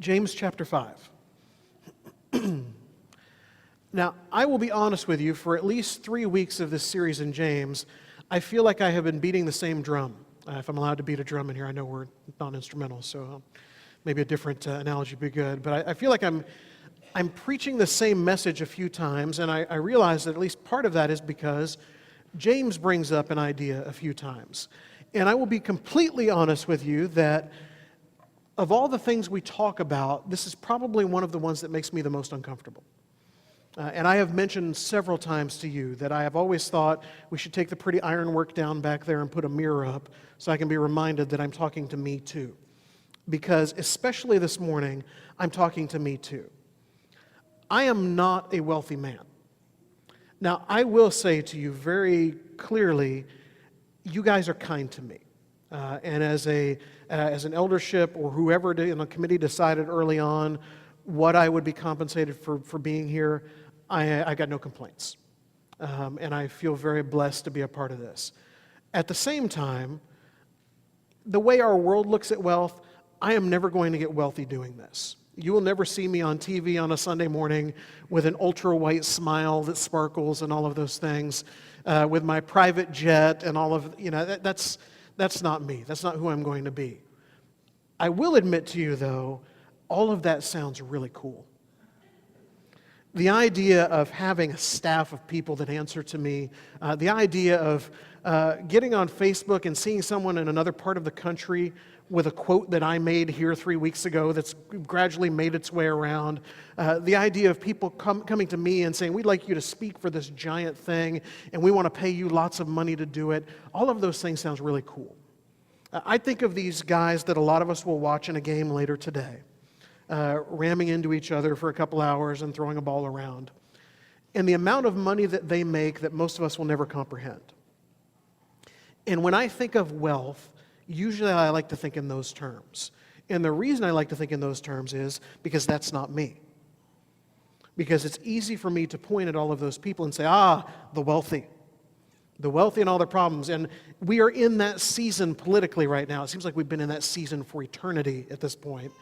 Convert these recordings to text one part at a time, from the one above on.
James chapter 5. Now, I will be honest with you, for at least 3 weeks of this series in James, I feel like I have been beating the same drum. If I'm allowed to beat a drum in here, I know we're non-instrumental, so maybe a different analogy would be good. But I feel like I'm preaching the same message a few times, and I realize that at least part of that is because James brings up an idea a few times. And I will be completely honest with you that of all the things we talk about, this is probably one of the ones that makes me the most uncomfortable. And I have mentioned several times to you that I have always thought we should take the pretty ironwork down back there and put a mirror up so I can be reminded that I'm talking to me too. Because especially this morning, I'm talking to me too. I am not a wealthy man. Now, I will say to you very clearly, you guys are kind to me. And as an eldership or whoever in the committee decided early on what I would be compensated for being here, I got no complaints. And I feel very blessed to be a part of this. At the same time, the way our world looks at wealth, I am never going to get wealthy doing this. You will never see me on TV on a Sunday morning with an ultra-white smile that sparkles and all of those things, with my private jet and all of, that's not me. That's not who I'm going to be. I will admit to you, though, all of that sounds really cool. The idea of having a staff of people that answer to me, the idea of getting on Facebook and seeing someone in another part of the country with a quote that I made here 3 weeks ago that's gradually made its way around, the idea of people coming to me and saying, we'd like you to speak for this giant thing, and we want to pay you lots of money to do it, all of those things sounds really cool. I think of these guys that a lot of us will watch in a game later today, ramming into each other for a couple hours and throwing a ball around, and the amount of money that they make that most of us will never comprehend. And when I think of wealth, usually I like to think in those terms. And the reason I like to think in those terms is because that's not me. Because it's easy for me to point at all of those people and say, the wealthy and all their problems. And we are in that season politically right now. It seems like we've been in that season for eternity at this point.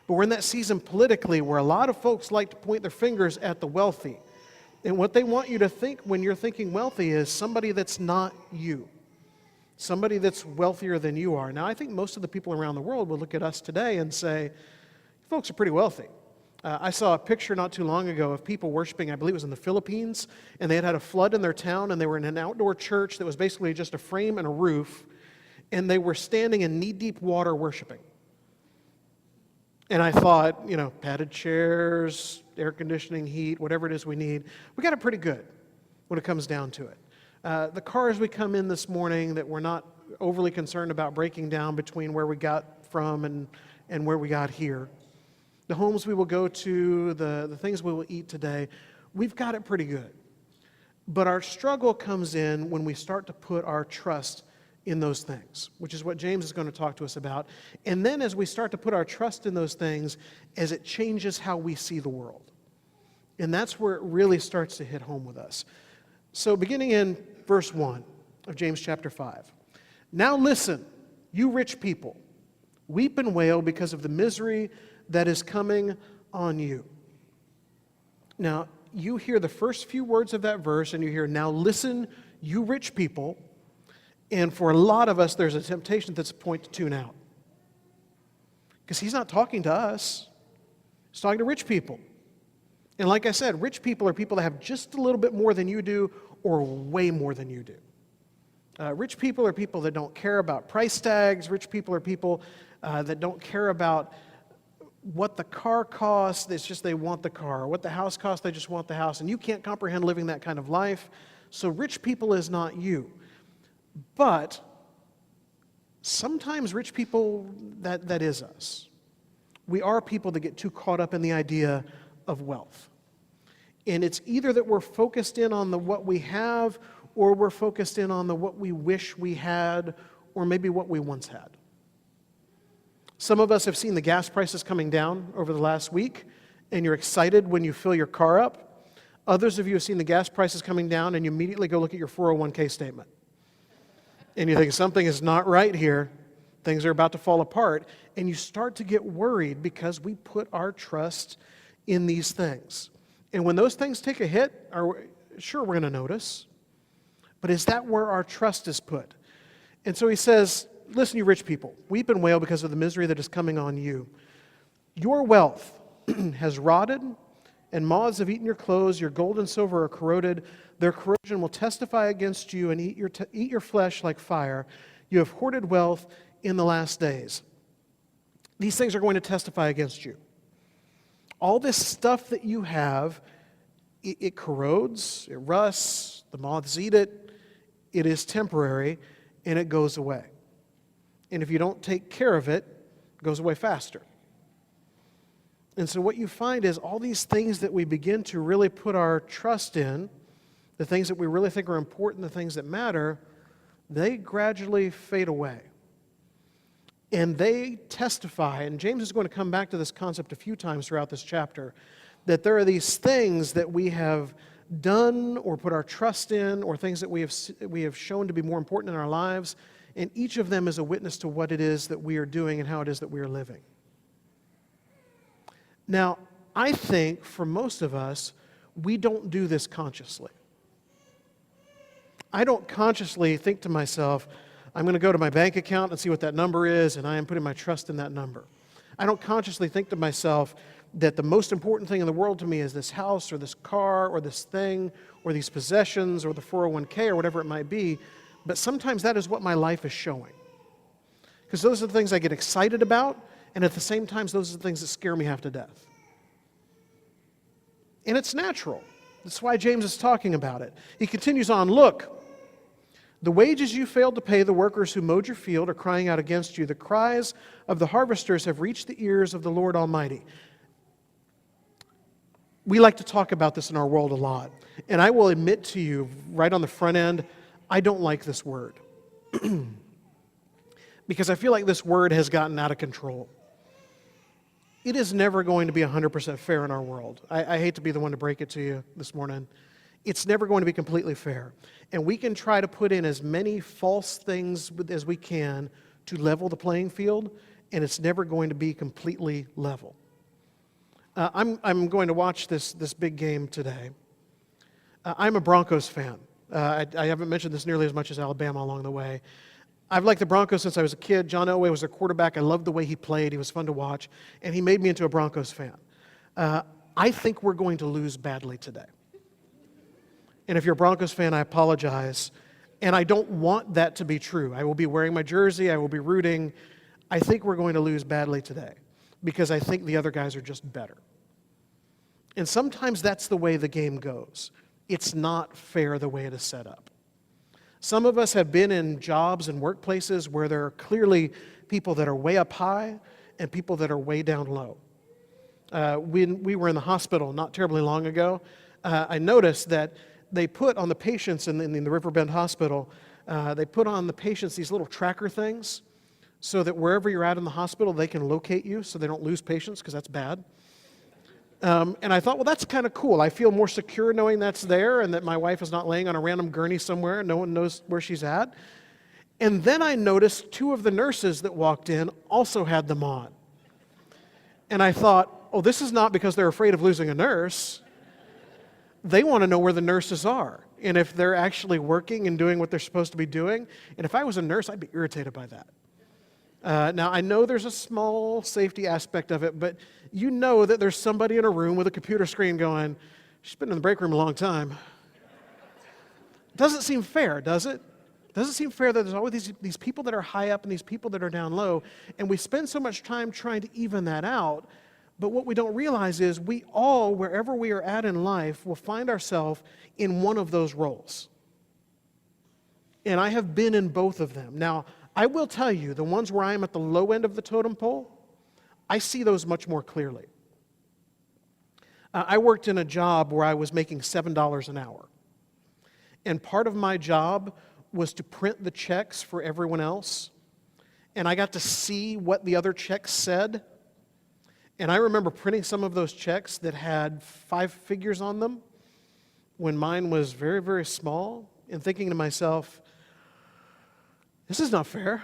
But we're in that season politically where a lot of folks like to point their fingers at the wealthy. And what they want you to think when you're thinking wealthy is somebody that's not you. Somebody that's wealthier than you are. Now, I think most of the people around the world will look at us today and say, you folks are pretty wealthy. I saw a picture not too long ago of people worshiping, I believe it was in the Philippines, and they had had a flood in their town, and they were in an outdoor church that was basically just a frame and a roof, and they were standing in knee-deep water worshiping. And I thought, padded chairs, air conditioning, heat, whatever it is we need, we got it pretty good when it comes down to it. The cars we come in this morning that we're not overly concerned about breaking down between where we got from and where we got here. The homes we will go to, the things we will eat today, we've got it pretty good. But our struggle comes in when we start to put our trust in those things, which is what James is going to talk to us about. And then as we start to put our trust in those things, as it changes how we see the world. And that's where it really starts to hit home with us. So beginning in verse 1 of James chapter 5. Now listen, you rich people, weep and wail because of the misery that is coming on you. Now, you hear the first few words of that verse and you hear, now listen, you rich people. And for a lot of us, there's a temptation that's a point to tune out. Because he's not talking to us. He's talking to rich people. And like I said, rich people are people that have just a little bit more than you do or way more than you do. Rich people are people that don't care about price tags. Rich people are people that don't care about what the car costs. It's just they want the car. Or what the house costs, they just want the house. And you can't comprehend living that kind of life. So rich people is not you. But sometimes rich people, that is us. We are people that get too caught up in the idea of wealth. And it's either that we're focused in on what we have, or we're focused in on what we wish we had, or maybe what we once had. Some of us have seen the gas prices coming down over the last week, and you're excited when you fill your car up. Others of you have seen the gas prices coming down, and you immediately go look at your 401k statement. And you think something is not right here, Things are about to fall apart, and you start to get worried because we put our trust in these things. And when those things take a hit, sure, we're going to notice. But is that where our trust is put? And so he says, listen, you rich people, weep and wail because of the misery that is coming on you. Your wealth has rotted, and moths have eaten your clothes. Your gold and silver are corroded. Their corrosion will testify against you and eat your flesh like fire. You have hoarded wealth in the last days. These things are going to testify against you. All this stuff that you have, it corrodes, it rusts, the moths eat it. It is temporary, and it goes away. And if you don't take care of it, it goes away faster. And so what you find is all these things that we begin to really put our trust in, the things that we really think are important, the things that matter, they gradually fade away. And they testify, and James is going to come back to this concept a few times throughout this chapter, that there are these things that we have done or put our trust in, or things that we have shown to be more important in our lives, and each of them is a witness to what it is that we are doing and how it is that we are living. Now, I think for most of us, we don't do this consciously. I don't consciously think to myself, I'm going to go to my bank account and see what that number is, and I am putting my trust in that number. I don't consciously think to myself that the most important thing in the world to me is this house or this car or this thing or these possessions or the 401k or whatever it might be, but sometimes that is what my life is showing. Because those are the things I get excited about, and at the same time, those are the things that scare me half to death. And it's natural. That's why James is talking about it. He continues on, look, the wages you failed to pay the workers who mowed your field are crying out against you. The cries of the harvesters have reached the ears of the Lord Almighty. We like to talk about this in our world a lot. And I will admit to you, right on the front end, I don't like this word. Because I feel like this word has gotten out of control. It is never going to be 100% fair in our world. I hate to be the one to break it to you this morning. It's never going to be completely fair. And we can try to put in as many false things as we can to level the playing field, and it's never going to be completely level. I'm going to watch this big game today. I'm a Broncos fan. I haven't mentioned this nearly as much as Alabama along the way. I've liked the Broncos since I was a kid. John Elway was their quarterback. I loved the way he played. He was fun to watch, and he made me into a Broncos fan. I think we're going to lose badly today. And if you're a Broncos fan, I apologize. And I don't want that to be true. I will be wearing my jersey. I will be rooting. I think we're going to lose badly today because I think the other guys are just better. And sometimes that's the way the game goes. It's not fair the way it is set up. Some of us have been in jobs and workplaces where there are clearly people that are way up high and people that are way down low. When we were in the hospital not terribly long ago, I noticed that they put on the patients in the Riverbend Hospital, they put on the patients these little tracker things so that wherever you're at in the hospital, they can locate you so they don't lose patients, because that's bad. And I thought, well, that's kind of cool. I feel more secure knowing that's there and that my wife is not laying on a random gurney somewhere and no one knows where she's at. And then I noticed two of the nurses that walked in also had them on. And I thought, oh, this is not because they're afraid of losing a nurse. They want to know where the nurses are and if they're actually working and doing what they're supposed to be doing. And if I was a nurse, I'd be irritated by that. Now, I know there's a small safety aspect of it, but you know that there's somebody in a room with a computer screen going, she's been in the break room a long time. Doesn't seem fair, does it? Doesn't seem fair that there's always these people that are high up and these people that are down low, and we spend so much time trying to even that out. But what we don't realize is we all, wherever we are at in life, will find ourselves in one of those roles. And I have been in both of them. Now, I will tell you, the ones where I am at the low end of the totem pole, I see those much more clearly. I worked in a job where I was making $7 an hour. And part of my job was to print the checks for everyone else. And I got to see what the other checks said. And I remember printing some of those checks that had 5 figures on them when mine was very, very small, and thinking to myself, this is not fair.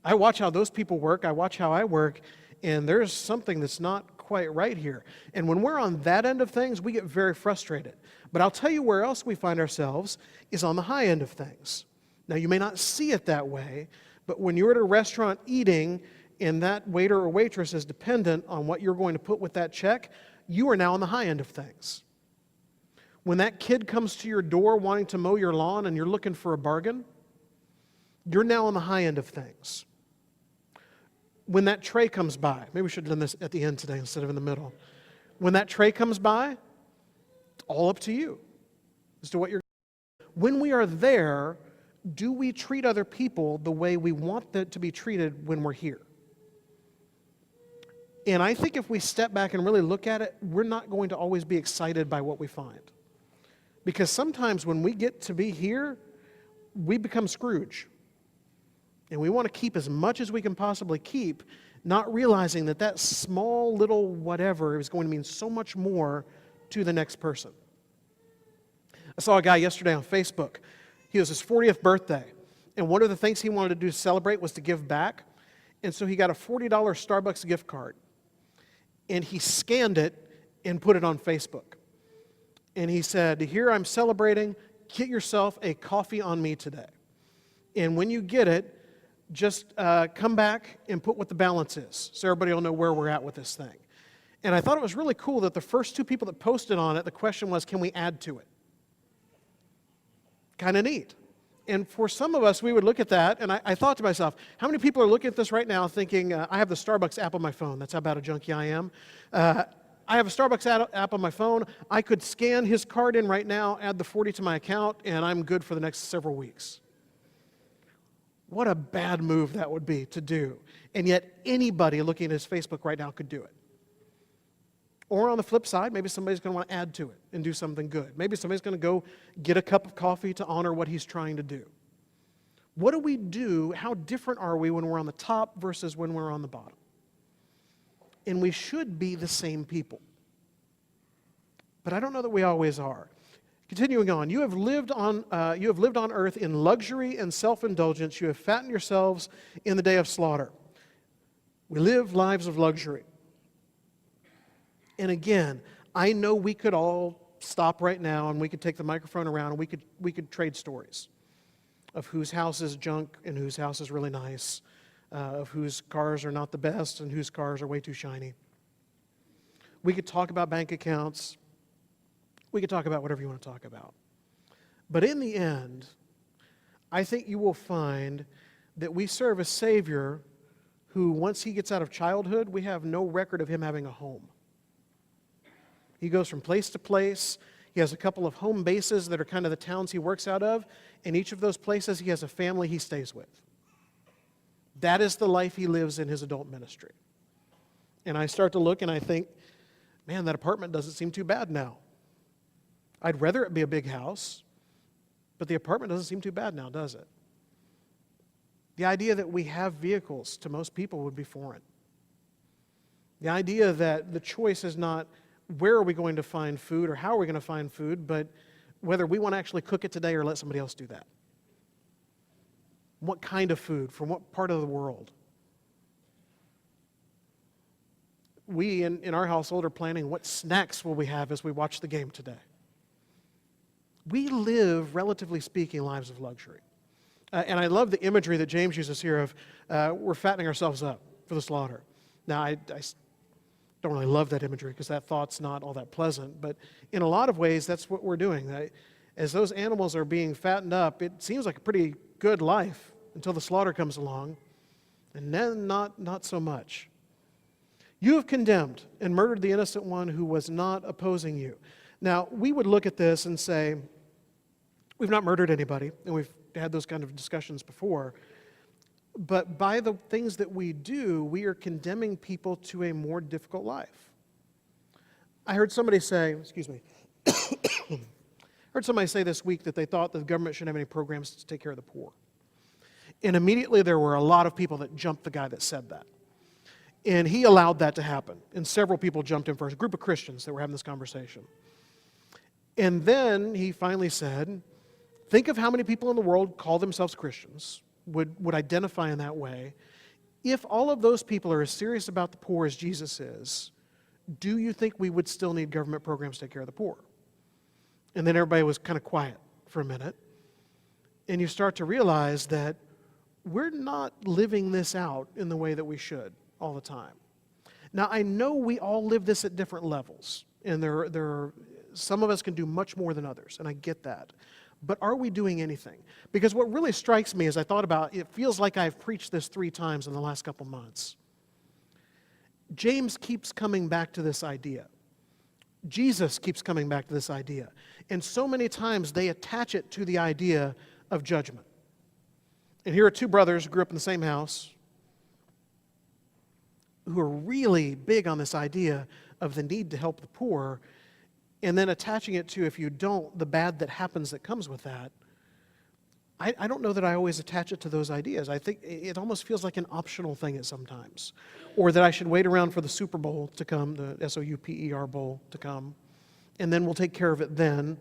I watch how those people work, I watch how I work, and there's something that's not quite right here. And when we're on that end of things, we get very frustrated. But I'll tell you where else we find ourselves is on the high end of things. Now, you may not see it that way, but when you're at a restaurant eating and that waiter or waitress is dependent on what you're going to put with that check, you are now on the high end of things. When that kid comes to your door wanting to mow your lawn and you're looking for a bargain, you're now on the high end of things. When that tray comes by, maybe we should have done this at the end today instead of in the middle. When that tray comes by, it's all up to you as to what you're. When we are there, do we treat other people the way we want them to be treated when we're here? And I think if we step back and really look at it, we're not going to always be excited by what we find. Because sometimes when we get to be here, we become Scrooge. And we want to keep as much as we can possibly keep, not realizing that that small little whatever is going to mean so much more to the next person. I saw a guy yesterday on Facebook. He was his 40th birthday. And one of the things he wanted to do to celebrate was to give back. And so he got a $40 Starbucks gift card. And he scanned it and put it on Facebook. And he said, here I'm celebrating, get yourself a coffee on me today. And when you get it, just come back and put what the balance is so everybody will know where we're at with this thing. And I thought it was really cool that the first two people that posted on it, the question was, can we add to it? Kind of neat. And for some of us, we would look at that, and I thought to myself, how many people are looking at this right now thinking, I have the Starbucks app on my phone. That's how bad a junkie I am. I have a Starbucks app on my phone. I could scan his card in right now, add the 40 to my account, and I'm good for the next several weeks. What a bad move that would be to do. And yet anybody looking at his Facebook right now could do it. Or on the flip side, maybe somebody's going to want to add to it and do something good. Maybe somebody's going to go get a cup of coffee to honor what he's trying to do. What do we do? How different are we when we're on the top versus when we're on the bottom? And we should be the same people. But I don't know that we always are. Continuing on, you have lived on earth in luxury and self-indulgence. You have fattened yourselves in the day of slaughter. We live lives of luxury. And again, I know we could all stop right now and we could take the microphone around and we could trade stories of whose house is junk and whose house is really nice, of whose cars are not the best and whose cars are way too shiny. We could talk about bank accounts. We could talk about whatever you want to talk about. But in the end, I think you will find that we serve a Savior who, once he gets out of childhood, we have no record of him having a home. He goes from place to place. He has a couple of home bases that are kind of the towns he works out of. In each of those places, he has a family he stays with. That is the life he lives in his adult ministry. And I start to look and I think, man, that apartment doesn't seem too bad now. I'd rather it be a big house, but the apartment doesn't seem too bad now, does it? The idea that we have vehicles to most people would be foreign. The idea that the choice is not where are we going to find food or how are we going to find food, but whether we want to actually cook it today or let somebody else do that. What kind of food, from what part of the world. We in our household are planning what snacks will we have as we watch the game today. We live, relatively speaking, lives of luxury. And I love the imagery that James uses here of we're fattening ourselves up for the slaughter. Now, I don't really love that imagery because that thought's not all that pleasant. But in a lot of ways, that's what we're doing. As those animals are being fattened up, it seems like a pretty good life until the slaughter comes along. And then not so much. You have condemned and murdered the innocent one who was not opposing you. Now, we would look at this and say, we've not murdered anybody, and we've had those kind of discussions before, but by the things that we do, we are condemning people to a more difficult life. I heard somebody say, heard somebody say this week that they thought the government shouldn't have any programs to take care of the poor. And immediately there were a lot of people that jumped the guy that said that. And he allowed that to happen. And several people jumped in first, a group of Christians that were having this conversation. And then he finally said, think of how many people in the world call themselves Christians, would identify in that way, If all of those people are as serious about the poor as Jesus is, do you think we would still need government programs to take care of the poor? And then everybody was kind of quiet for a minute. And you start to realize that we're not living this out in the way that we should all the time. Now, I know we all live this at different levels, and some of us can do much more than others, and I get that. But are we doing anything? Because what really strikes me as I thought about it, feels like I've preached this 3 times in the last couple months. James keeps coming back to this idea. Jesus keeps coming back to this idea. And so many times they attach it to the idea of judgment. And here are 2 brothers who grew up in the same house who are really big on this idea of the need to help the poor, and then attaching it to, if you don't, the bad that happens that comes with that. I don't know that I always attach it to those ideas. I think it almost feels like an optional thing at sometimes. Or that I should wait around for the Super Bowl to come, the SOUPER Bowl to come, and then we'll take care of it then.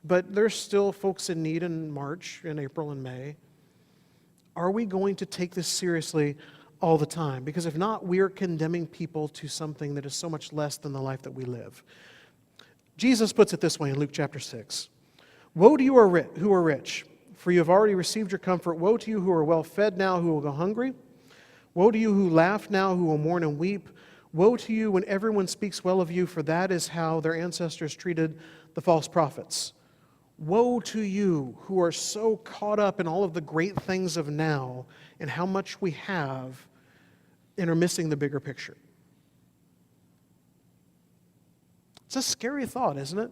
But there's still folks in need in March, in April, and May. Are we going to take this seriously all the time? Because if not, we are condemning people to something that is so much less than the life that we live. Jesus puts it this way in Luke chapter 6. Woe to you who are rich, for you have already received your comfort. Woe to you who are well fed now, who will go hungry. Woe to you who laugh now, who will mourn and weep. Woe to you when everyone speaks well of you, for that is how their ancestors treated the false prophets. Woe to you who are so caught up in all of the great things of now and how much we have and are missing the bigger picture. It's a scary thought, isn't it?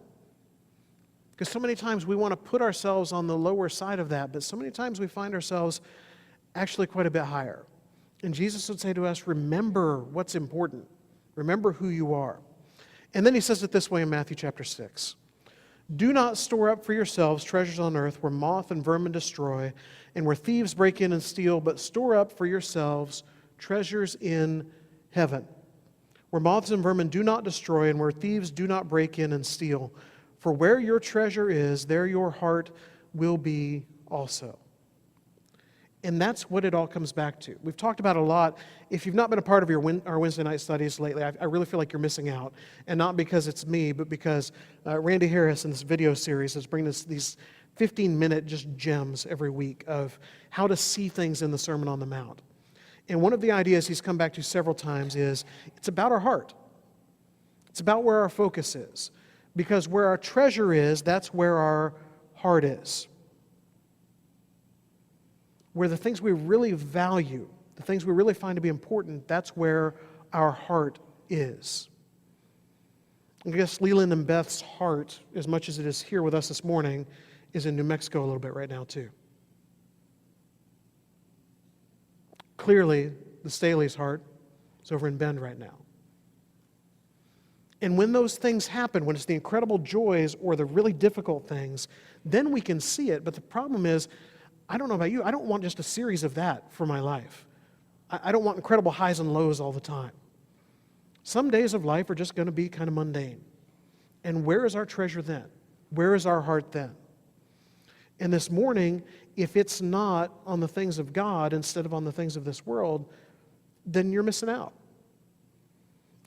Because so many times we want to put ourselves on the lower side of that, but so many times we find ourselves actually quite a bit higher. And Jesus would say to us, remember what's important. Remember who you are. And then he says it this way in Matthew chapter 6. Do not store up for yourselves treasures on earth where moth and vermin destroy and where thieves break in and steal, but store up for yourselves treasures in heaven, where moths and vermin do not destroy and where thieves do not break in and steal. For where your treasure is, there your heart will be also. And that's what it all comes back to. We've talked about it a lot. If you've not been a part of our Wednesday night studies lately, I really feel like you're missing out. And not because it's me, but because Randy Harris in this video series is bringing us these 15-minute just gems every week of how to see things in the Sermon on the Mount. And one of the ideas he's come back to several times is it's about our heart. It's about where our focus is. Because where our treasure is, that's where our heart is. Where the things we really value, the things we really find to be important, that's where our heart is. I guess Leland and Beth's heart, as much as it is here with us this morning, is in New Mexico a little bit right now too. Clearly, the Staley's heart is over in Bend right now. And when those things happen, when it's the incredible joys or the really difficult things, then we can see it. But the problem is, I don't know about you, I don't want just a series of that for my life. I don't want incredible highs and lows all the time. Some days of life are just going to be kind of mundane. And where is our treasure then? Where is our heart then? And this morning, if it's not on the things of God instead of on the things of this world, then you're missing out.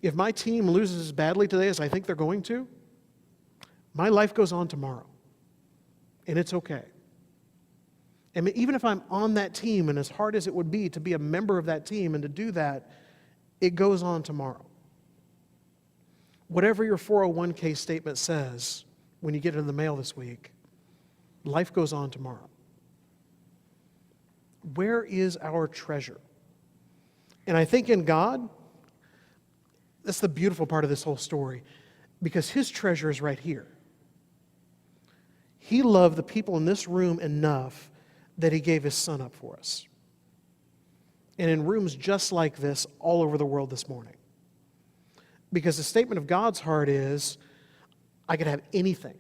If my team loses as badly today as I think they're going to, my life goes on tomorrow. And it's okay. And even if I'm on that team, and as hard as it would be to be a member of that team and to do that, it goes on tomorrow. Whatever your 401k statement says when you get it in the mail this week, life goes on tomorrow. Where is our treasure? And I think in God, that's the beautiful part of this whole story, because his treasure is right here. He loved the people in this room enough that he gave his son up for us. And in rooms just like this all over the world this morning. Because the statement of God's heart is, I could have anything.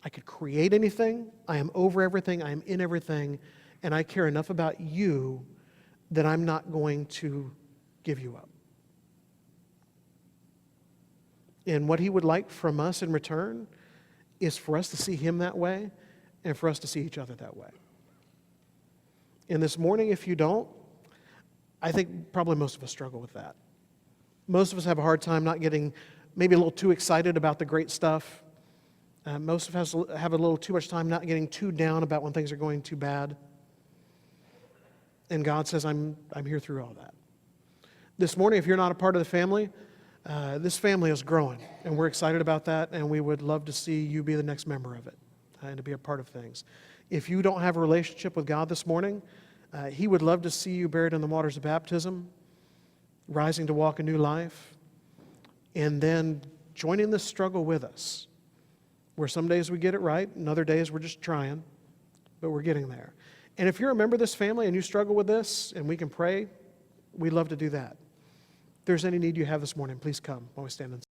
I could create anything. I am over everything. I am in everything. And I care enough about you that I'm not going to give you up. And what he would like from us in return is for us to see him that way and for us to see each other that way. And this morning, if you don't, I think probably most of us struggle with that. Most of us have a hard time not getting maybe a little too excited about the great stuff. Most of us have a little too much time not getting too down about when things are going too bad. And God says, I'm here through all that. This morning, if you're not a part of the family, this family is growing, and we're excited about that, and we would love to see you be the next member of it and to be a part of things. If you don't have a relationship with God this morning, He would love to see you buried in the waters of baptism, rising to walk a new life, and then joining this struggle with us, where some days we get it right, and other days we're just trying, but we're getting there. And if you're a member of this family and you struggle with this, and we can pray, we'd love to do that. If there's any need you have this morning, please come while we stand and